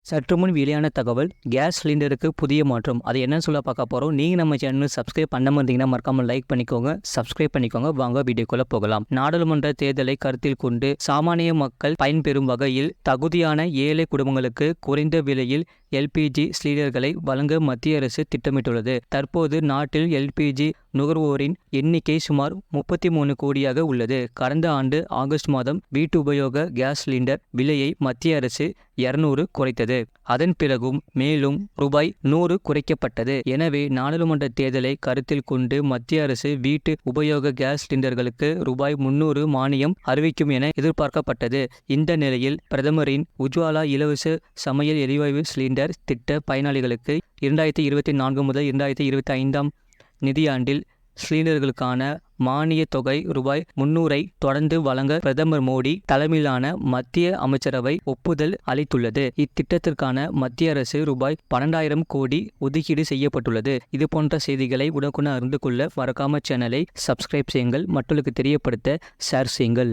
சற்று முன் வெளியான தகவல், கேஸ் சிலிண்டருக்கு புதிய மாற்றம். அது என்னன்னு சொல்ல பார்க்க போகிறோம். நீங்கள் நம்ம சேனல் சப்ஸ்கிரைப் பண்ணாமல் இருந்தீங்கன்னா மறக்காமல் லைக் பண்ணிக்கோங்க, சப்ஸ்கிரைப் பண்ணிக்கோங்க. வாங்க வீடியோக்குள்ளே போகலாம். நாடாளுமன்ற தேர்தலை கருத்தில் கொண்டு சாமானிய மக்கள் பயன்பெறும் வகையில் தகுதியான ஏழை குடும்பங்களுக்கு குறைந்த விலையில் எல்பிஜி சிலிண்டர்களை வழங்க மத்திய அரசு திட்டமிட்டுள்ளது. தற்போது நாட்டில் எல்பிஜி நுகர்வோரின் எண்ணிக்கை சுமார் 33 கோடியாக உள்ளது. கடந்த ஆண்டு ஆகஸ்ட் மாதம் வீட்டு உபயோக கேஸ் சிலிண்டர் விலையை மத்திய அரசு 200 குறைத்தது. அதன் பிறகும் மேலும் ரூபாய் 100 குறைக்கப்பட்டது. எனவே நாடாளுமன்ற தேர்தலை கருத்தில் கொண்டு மத்திய அரசு வீட்டு உபயோக கேஸ் சிலிண்டர்களுக்கு ரூபாய் 300 மானியம் அறிவிக்கும் என எதிர்பார்க்கப்பட்டது. இந்த நிலையில் பிரதமரின் உஜ்வாலா இலவச சமையல் எரிவாயு சிலிண்டர் திட்ட பயனாளிகளுக்கு 2024 முதல் 2025 நிதியாண்டில் சிலிண்டர்களுக்கான மானிய தொகை ரூபாய் 300 தொடர்ந்து வழங்க பிரதமர் மோடி தலைமையிலான மத்திய அமைச்சரவை ஒப்புதல் அளித்துள்ளது. இத்திட்டத்திற்கான மத்திய அரசு ரூபாய் 12,000 கோடி ஒதுக்கீடு செய்யப்பட்டுள்ளது. இதுபோன்ற செய்திகளை உடனுக்குடன் அறிந்து கொள்ள மறக்காம சேனலை சப்ஸ்கிரைப் செய்யுங்கள். மற்றவர்களுக்கு தெரியப்படுத்த ஷேர் செய்யுங்கள்.